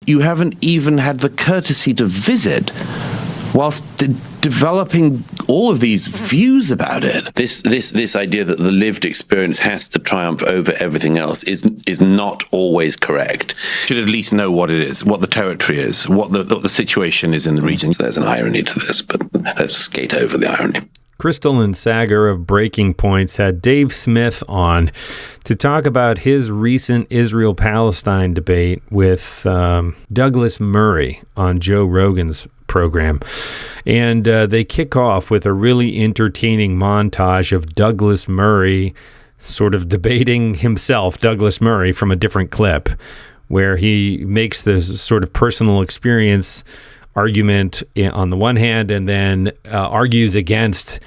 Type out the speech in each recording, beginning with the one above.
you haven't even had the courtesy to visit whilst developing all of these views about it. This idea that the lived experience has to triumph over everything else is not always correct. Should at least know what it is, what the territory is, what the situation is in the region. There's an irony to this, but let's skate over the irony. Krystal and Saagar of Breaking Points had Dave Smith on to talk about his recent Israel-Palestine debate with Douglas Murray on Joe Rogan's program. And they kick off with a really entertaining montage of Douglas Murray sort of debating himself, Douglas Murray, from a different clip, where he makes this sort of personal experience argument on the one hand, and then argues against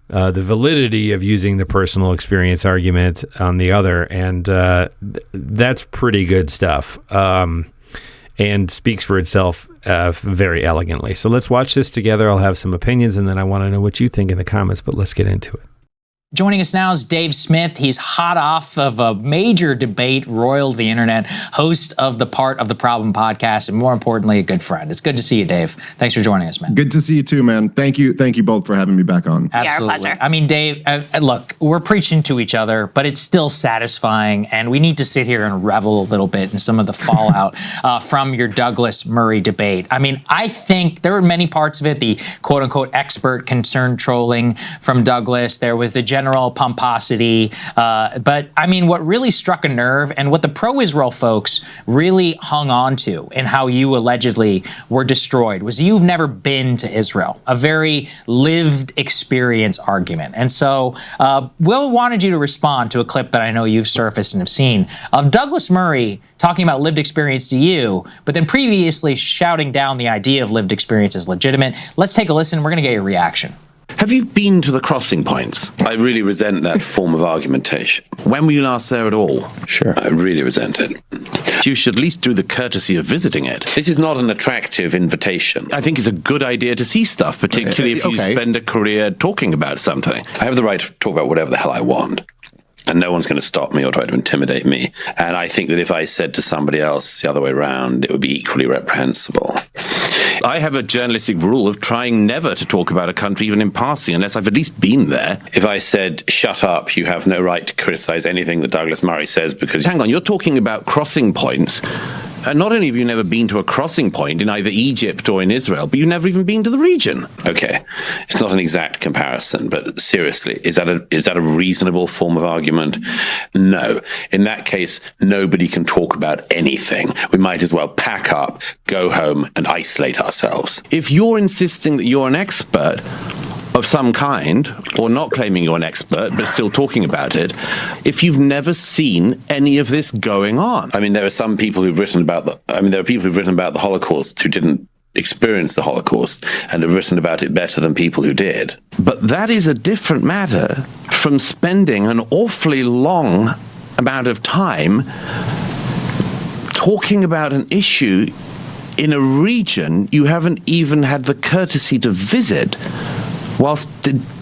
the validity of using the personal experience argument on the other. And that's pretty good stuff, and speaks for itself very elegantly. So let's watch this together. I'll have some opinions, and then I want to know what you think in the comments, but let's get into it. Joining us now is Dave Smith. He's hot off of a major debate, roiled the internet, host of the Part of the Problem podcast, and more importantly, a good friend. It's good to see you, Dave. Thanks for joining us, man. Good to see you too, man. Thank you both for having me back on. Absolutely. Yeah, our pleasure. I mean, Dave, look, we're preaching to each other, but it's still satisfying, and we need to sit here and revel a little bit in some of the fallout from your Douglas Murray debate. I mean, I think there were many parts of it, the quote-unquote expert concern trolling from Douglas. There was the general pomposity. But I mean, what really struck a nerve and what the pro-Israel folks really hung on to and how you allegedly were destroyed was you've never been to Israel, a very lived experience argument. And so Will wanted you to respond to a clip that I know you've surfaced and have seen of Douglas Murray talking about lived experience to you, but then previously shouting down the idea of lived experience as legitimate. Let's take a listen. We're going to get your reaction. Have you been to the crossing points? I really resent that form of argumentation. When were you last there at all? Sure. I really resent it. You should at least do the courtesy of visiting it. This is not an attractive invitation. I think it's a good idea to see stuff, particularly if you spend a career talking about something. I have the right to talk about whatever the hell I want. And no one's going to stop me or try to intimidate me. And I think that if I said to somebody else the other way around, it would be equally reprehensible. I have a journalistic rule of trying never to talk about a country, even in passing, unless I've at least been there. If I said, shut up, you have no right to criticize anything that Douglas Murray says because... Hang on, you're talking about crossing points. And not only have you never been to a crossing point in either Egypt or in Israel, but you've never even been to the region. Okay, it's not an exact comparison, but seriously, is that a reasonable form of argument? No. In that case, nobody can talk about anything. We might as well pack up, go home, and isolate ourselves. If you're insisting that you're an expert of some kind, or not claiming you're an expert, but still talking about it, if you've never seen any of this going on. I mean, there are some people who've written about the Holocaust who didn't experience the Holocaust and have written about it better than people who did. But that is a different matter from spending an awfully long amount of time talking about an issue in a region you haven't even had the courtesy to visit, whilst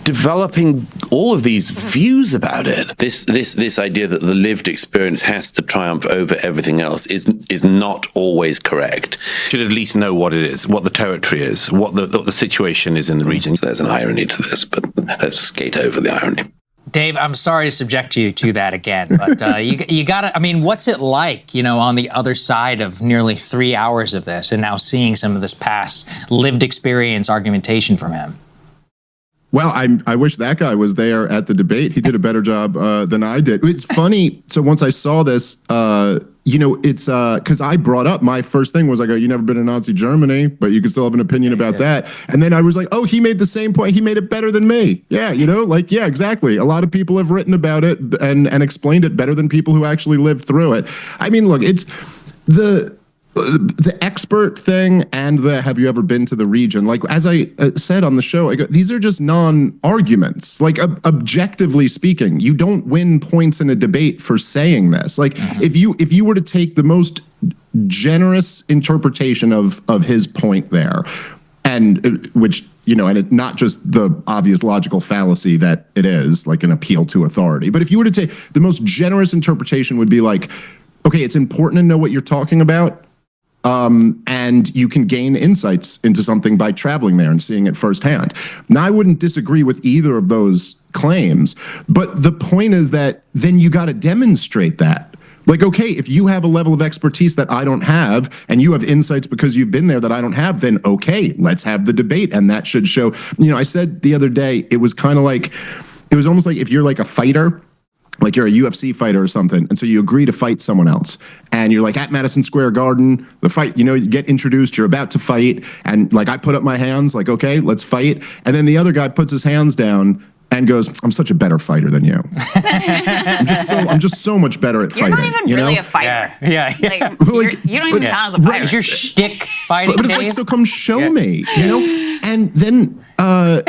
developing all of these views about it. This idea that the lived experience has to triumph over everything else is not always correct. Should at least know what it is, what the territory is, what the situation is in the region. There's an irony to this, but let's skate over the irony. Dave, I'm sorry to subject you to that again, but you gotta, I mean, what's it like, on the other side of nearly 3 hours of this and now seeing some of this past lived experience argumentation from him? Well, I wish that guy was there at the debate. He did a better job than I did. It's funny. So once I saw this, it's because I brought up, my first thing was like, oh, you never been to Nazi Germany, but you can still have an opinion about that. And then I was like, oh, he made the same point. He made it better than me. Yeah, yeah, exactly. A lot of people have written about it and explained it better than people who actually lived through it. I mean, look, it's the expert thing and the have you ever been to the region, like as I said on the show, I go, these are just non-arguments. Like objectively speaking, you don't win points in a debate for saying this. Like if you were to take the most generous interpretation of his point there, and which and it's not just the obvious logical fallacy that it is, like an appeal to authority, but if you were to take the most generous interpretation would be like, okay, it's important to know what you're talking about, and you can gain insights into something by traveling there and seeing it firsthand. Now, I wouldn't disagree with either of those claims, but the point is that then you got to demonstrate that. Like, okay, if you have a level of expertise that I don't have, and you have insights because you've been there that I don't have, then okay, let's have the debate. And that should show, I said the other day, it was kind of like, it was almost like if you're like a fighter, like you're a UFC fighter or something, and so you agree to fight someone else, and you're like at Madison Square Garden, the fight, you get introduced, you're about to fight, and like I put up my hands, like, okay, let's fight, and then the other guy puts his hands down and goes, I'm such a better fighter than you. I'm just so much better at fighting. You're not even really a fighter. Yeah. Like, you don't even count as a fighter. It's your shtick fighting, but it's like, so come show me, And then my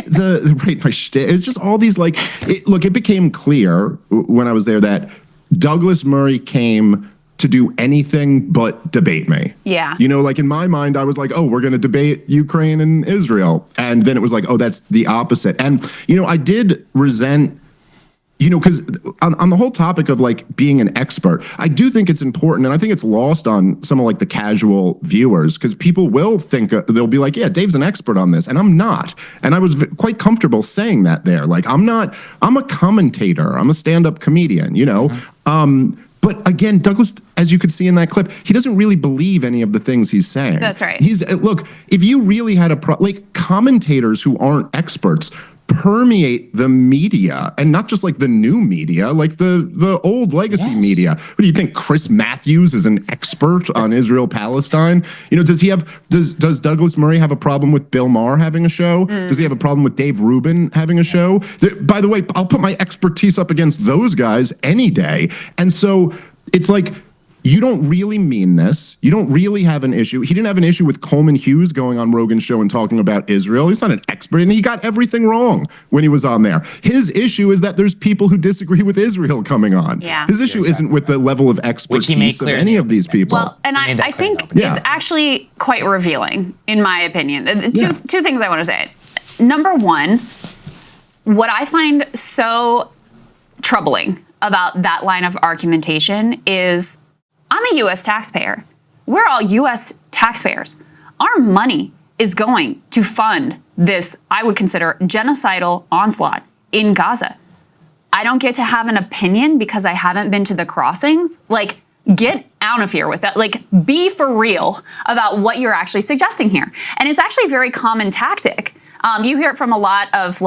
shtick, it's just all these like, it became clear when I was there that Douglas Murray came to do anything but debate me. Yeah. Like in my mind, I was like, oh, we're going to debate Ukraine and Israel. And then it was like, oh, that's the opposite. And, I did resent, because on the whole topic of like being an expert, I do think it's important. And I think it's lost on some of like the casual viewers, because people will think, they'll be like, yeah, Dave's an expert on this. And I'm not. And I was quite comfortable saying that there. Like, I'm a commentator. I'm a stand-up comedian, But again, Douglas, as you could see in that clip, he doesn't really believe any of the things he's saying. That's right. Look, if you really had commentators who aren't experts permeate the media, and not just like the new media, like the old legacy media. What do you think? Chris Matthews is an expert on Israel Palestine? Does Douglas Murray have a problem with Bill Maher having a show? Does he have a problem with Dave Rubin having a show? By the way, I'll put my expertise up against those guys any day. And so it's like, you don't really mean this. You don't really have an issue. He didn't have an issue with Coleman Hughes going on Rogan's show and talking about Israel. He's not an expert, and he got everything wrong when he was on there. His issue is that there's people who disagree with Israel coming on. Yeah. His issue isn't with the level of expertise of any of these people. Well, and I think it's actually quite revealing, in my opinion. Two things I want to say. Number one, what I find so troubling about that line of argumentation is, I'm a U.S. taxpayer. We're all U.S. taxpayers. Our money is going to fund this, I would consider, genocidal onslaught in Gaza. I don't get to have an opinion because I haven't been to the crossings. Like, get out of here with that. Like, be for real about what you're actually suggesting here. And it's actually a very common tactic. You hear it from a lot of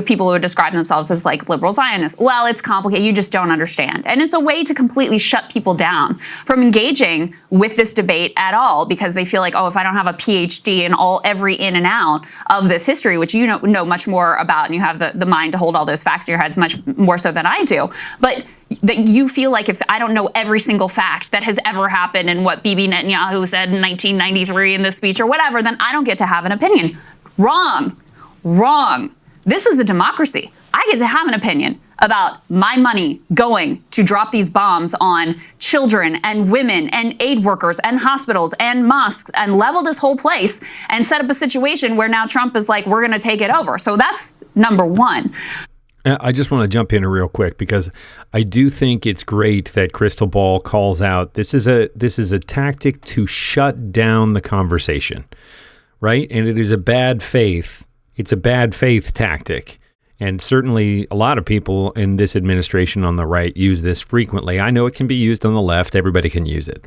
people who describe themselves as like liberal Zionists. Well, it's complicated. You just don't understand. And it's a way to completely shut people down from engaging with this debate at all, because they feel like, oh, if I don't have a PhD in every in and out of this history, which you know much more about, and you have the mind to hold all those facts in your heads much more so than I do. But that you feel like if I don't know every single fact that has ever happened and what Bibi Netanyahu said in 1993 in this speech or whatever, then I don't get to have an opinion. Wrong. This is a democracy. I get to have an opinion about my money going to drop these bombs on children and women and aid workers and hospitals and mosques and level this whole place and set up a situation where now Trump is like, we're going to take it over. So that's number one. I just want to jump in real quick, because I do think it's great that Krystal Ball calls out this is a tactic to shut down the conversation, right? And it is a bad faith. It's a bad faith tactic. And certainly a lot of people in this administration on the right use this frequently. I know it can be used on the left. Everybody can use it.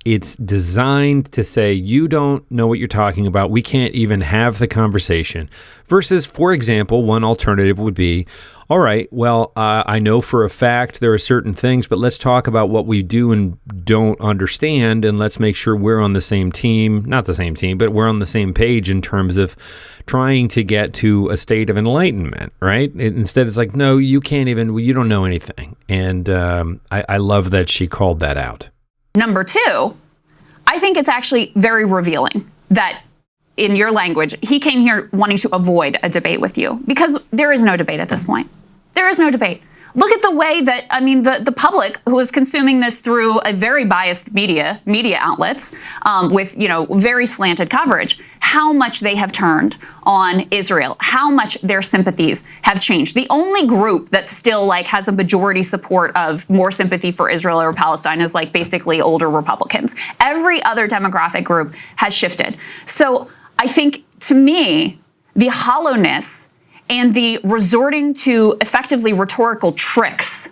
It's designed to say, you don't know what you're talking about. We can't even have the conversation. Versus, for example, one alternative would be, all right, well, I know for a fact there are certain things, but let's talk about what we do and don't understand, and let's make sure we're on the same team. Not the same team, but we're on the same page in terms of trying to get to a state of enlightenment, right? Instead, it's like, no, you can't even, you don't know anything. And I love that she called that out. Number two, I think it's actually very revealing that in your language, he came here wanting to avoid a debate with you, because there is no debate at this point. There is no debate. Look at the way that, the public who is consuming this through a very biased media outlets with, very slanted coverage, how much they have turned on Israel, how much their sympathies have changed. The only group that still like has a majority support of more sympathy for Israel or Palestine is like basically older Republicans. Every other demographic group has shifted. So I think, to me, the hollowness and the resorting to effectively rhetorical tricks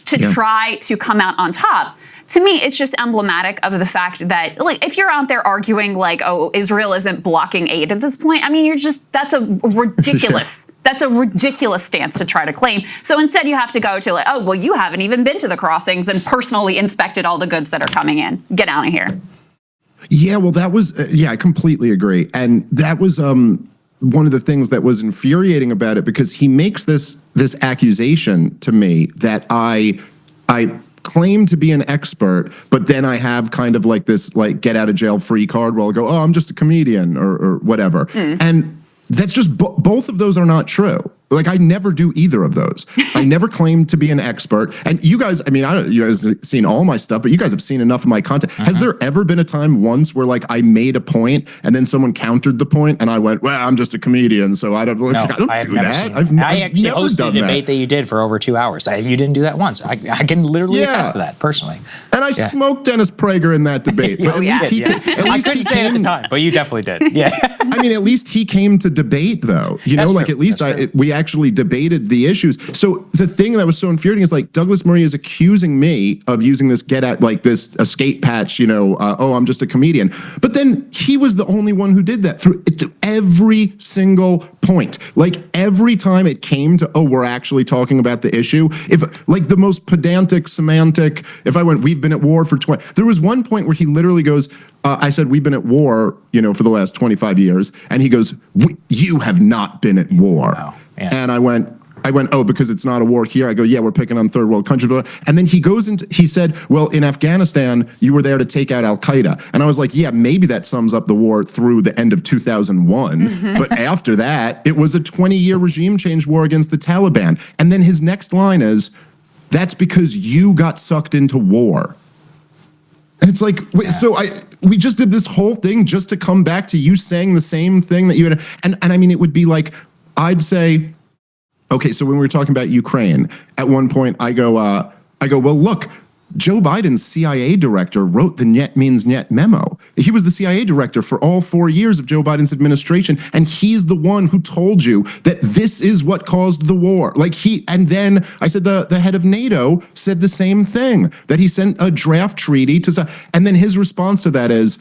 to try to come out on top, to me, it's just emblematic of the fact that, like, if you're out there arguing like, oh, Israel isn't blocking aid at this point, I mean, that's a ridiculous, that's a ridiculous stance to try to claim. So instead you have to go to like, oh, well, you haven't even been to the crossings and personally inspected all the goods that are coming in. Get out of here. Yeah, well, that was, I completely agree. And that was one of the things that was infuriating about it, because he makes this accusation to me that I claim to be an expert, but then I have kind of like this like get out of jail free card where I'll go, oh, I'm just a comedian or whatever. And that's just, both of those are not true. Like, I never do either of those. I never claim to be an expert. And you guys, I mean, you guys have seen all my stuff, but you guys have seen enough of my content. Has there ever been a time once where like I made a point and then someone countered the point and I went, well, I'm just a comedian, so I don't do that. I actually hosted a debate that you did for over 2 hours. You didn't do that once. I can literally attest to that personally. And I smoked Dennis Prager in that debate. But I couldn't say it at the time, but you definitely did. Yeah. I mean, at least he came to debate, though. You know, like, at least we actually debated the issues. So the thing that was so infuriating is like Douglas Murray is accusing me of using this this escape patch, oh, I'm just a comedian. But then he was the only one who did that through every single point. Like, every time it came to, oh, we're actually talking about the issue. If like the most pedantic, semantic, if I went, we've been at war for 20, there was one point where he literally goes, I said, we've been at war, for the last 25 years. And he goes, you have not been at war. Wow. Yeah. And I went, oh, because it's not a war here. I go, yeah, we're picking on third world countries. And then he said, well, in Afghanistan, you were there to take out Al-Qaeda. And I was like, yeah, maybe that sums up the war through the end of 2001. But after that, it was a 20-year regime change war against the Taliban. And then his next line is, that's because you got sucked into war. And it's like, so we just did this whole thing just to come back to you saying the same thing that you had. And I mean, it would be like, I'd say, okay, so when we were talking about Ukraine, at one point I go, well, look, Joe Biden's CIA director wrote the net means net memo. He was the CIA director for all 4 years of Joe Biden's administration, and he's the one who told you that this is what caused the war. And then I said the head of NATO said the same thing, that he sent a draft treaty and then his response to that is,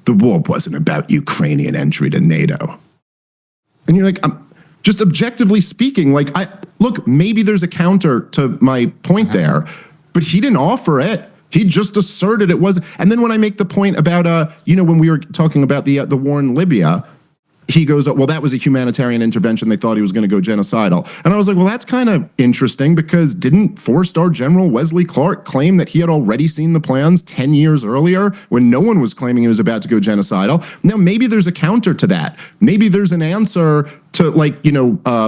the war wasn't about Ukrainian entry to NATO. And you're like, just objectively speaking, look, maybe there's a counter to my point there, but he didn't offer it. He just asserted it was. And then when I make the point about, when we were talking about the war in Libya, he goes, well, that was a humanitarian intervention. They thought he was going to go genocidal. And I was like, well, that's kind of interesting, because didn't four-star General Wesley Clark claim that he had already seen the plans 10 years earlier when no one was claiming he was about to go genocidal? Now, maybe there's a counter to that. Maybe there's an answer to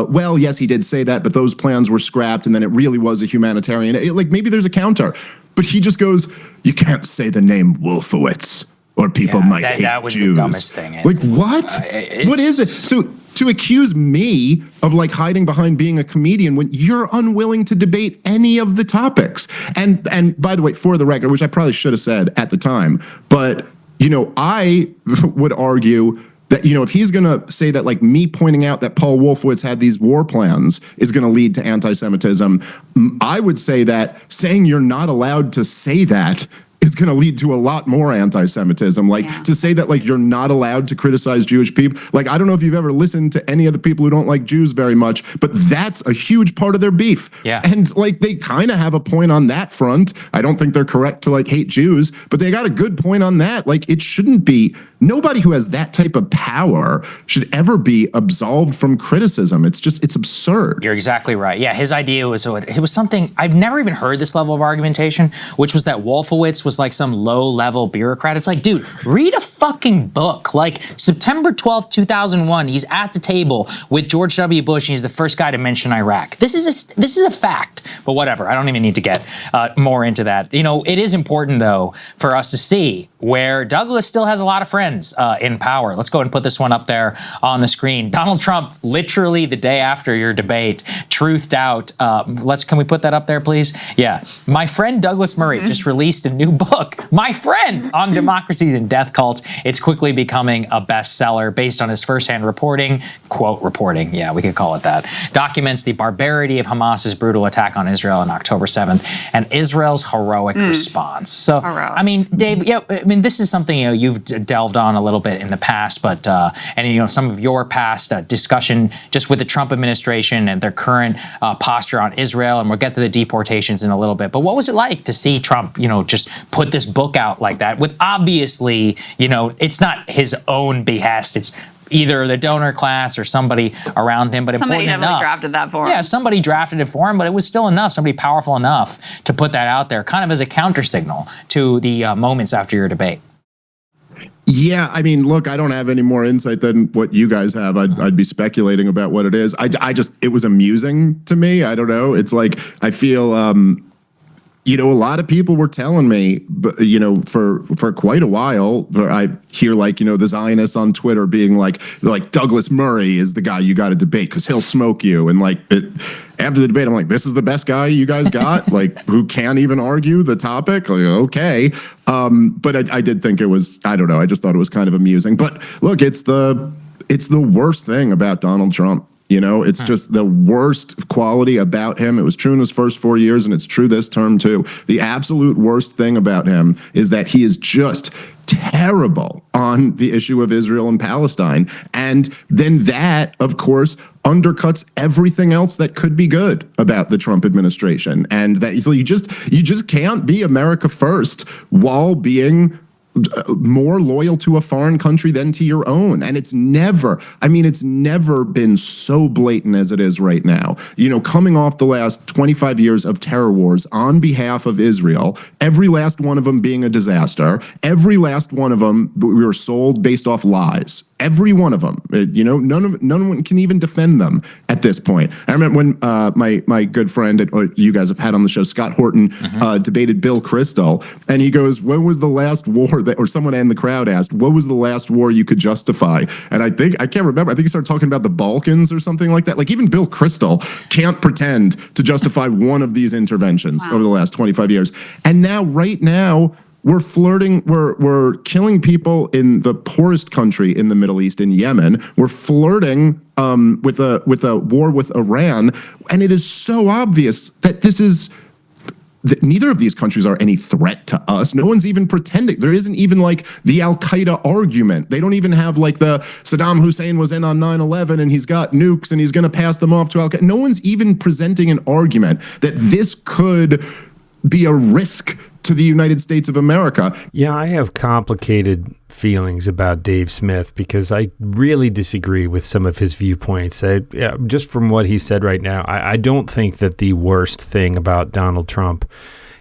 well, yes, he did say that, but those plans were scrapped and then it really was a humanitarian. Maybe there's a counter. But he just goes, you can't say the name Wolfowitz, or people might hate Jews. That was the dumbest thing. What? What is it? So to accuse me of hiding behind being a comedian when you're unwilling to debate any of the topics. And by the way, for the record, which I probably should have said at the time, but I would argue that, if he's going to say that, me pointing out that Paul Wolfowitz had these war plans is going to lead to anti-Semitism, I would say that saying you're not allowed to say that is going to lead to a lot more anti-Semitism. To say that, you're not allowed to criticize Jewish people. I don't know if you've ever listened to any of the people who don't like Jews very much, but that's a huge part of their beef. Yeah. And, they kind of have a point on that front. I don't think they're correct to, hate Jews, but they got a good point on that. It shouldn't be, nobody who has that type of power should ever be absolved from criticism. It's absurd. You're exactly right. Yeah, his idea was, it was something, I've never even heard this level of argumentation, which was that Wolfowitz was some low-level bureaucrat. It's like, dude, read a fucking book. September 12th, 2001, he's at the table with George W. Bush, and he's the first guy to mention Iraq. This is a fact, but whatever. I don't even need to get more into that. It is important, though, for us to see where Douglas still has a lot of friends in power. Let's go ahead and put this one up there on the screen. Donald Trump, literally the day after your debate, truthed out. Can we put that up there, please? Yeah. My friend Douglas Murray just released a new book, My Friend, on democracies and death cults. It's quickly becoming a bestseller based on his firsthand reporting, quote reporting, yeah, we could call it that, documents the barbarity of Hamas's brutal attack on Israel on October 7th and Israel's heroic response. So, I mean, Dave, this is something, you've delved on a little bit in the past, but, some of your past discussion just with the Trump administration and their current posture on Israel, and we'll get to the deportations in a little bit. But what was it like to see Trump, just put this book out like that with obviously, it's not his own behest. It's either the donor class or somebody around him, but somebody definitely drafted that for him. Yeah, somebody drafted it for him, but it was still enough, somebody powerful enough to put that out there, kind of as a counter signal to the moments after your debate. Yeah, I mean, look, I don't have any more insight than what you guys have. I'd be speculating about what it is. It was amusing to me. I don't know. It's like, I feel, a lot of people were telling me, for quite a while, I hear the Zionists on Twitter being like Douglas Murray is the guy you got to debate because he'll smoke you. And after the debate, I'm like, this is the best guy you guys got, who can't even argue the topic. Okay. But I did think it was, I don't know. I just thought it was kind of amusing. But look, it's the worst thing about Donald Trump. It's just the worst quality about him. It was true in his first 4 years, and it's true this term too. The absolute worst thing about him is that he is just terrible on the issue of Israel and Palestine. And then that, of course, undercuts everything else that could be good about the Trump administration. And that so you just can't be America first while being more loyal to a foreign country than to your own. And it's never been so blatant as it is right now. Coming off the last 25 years of terror wars on behalf of Israel, every last one of them being a disaster, every last one of them we were sold based off lies. Every one of them, none one can even defend them at this point. I remember when my good friend, or you guys have had on the show, Scott Horton, debated Bill Krystal, and he goes, "When was the last war that?" Or someone in the crowd asked, "What was the last war you could justify?" And I can't remember. I think he started talking about the Balkans or something like that. Even Bill Krystal can't pretend to justify one of these interventions over the last 25 years. And now, right now, we're killing people in the poorest country in the Middle East, in Yemen. We're flirting with a war with Iran, and it is so obvious that neither of these countries are any threat to us. No one's even pretending. There isn't even the Al-Qaeda argument. They don't even have the Saddam Hussein was in on 9/11 and he's got nukes and he's going to pass them off to Al-Qaeda. No one's even presenting an argument that this could be a risk to the United States of America. Yeah, I have complicated feelings about Dave Smith because I really disagree with some of his viewpoints. Just from what he said right now, I don't think that the worst thing about Donald Trump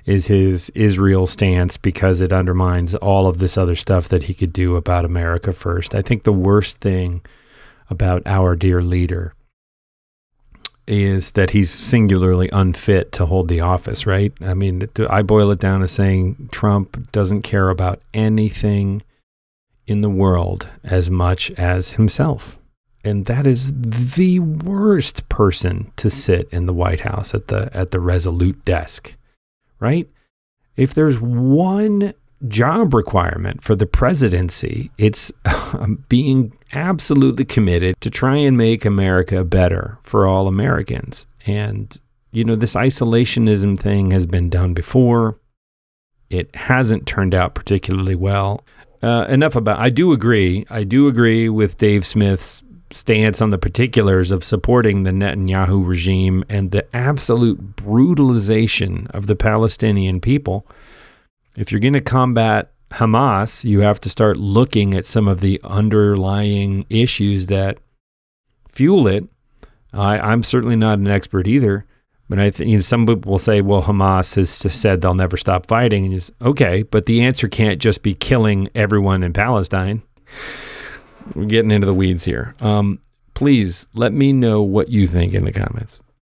is his Israel stance because it undermines all of this other stuff that he could do about America first. I think the worst thing about our dear leader is that he's singularly unfit to hold the office, right? I mean, I boil it down to saying Trump doesn't care about anything in the world as much as himself. And that is the worst person to sit in the White House at the Resolute desk, right? If there's one job requirement for the presidency, it's being absolutely committed to try and make America better for all Americans. And, this isolationism thing has been done before. It hasn't turned out particularly well. I do agree with Dave Smith's stance on the particulars of supporting the Netanyahu regime and the absolute brutalization of the Palestinian people. If you're going to combat Hamas, you have to start looking at some of the underlying issues that fuel it. I'm certainly not an expert either, but I think some people will say, well, Hamas has said they'll never stop fighting. And it's okay, but the answer can't just be killing everyone in Palestine. We're getting into the weeds here. Please let me know what you think in the comments.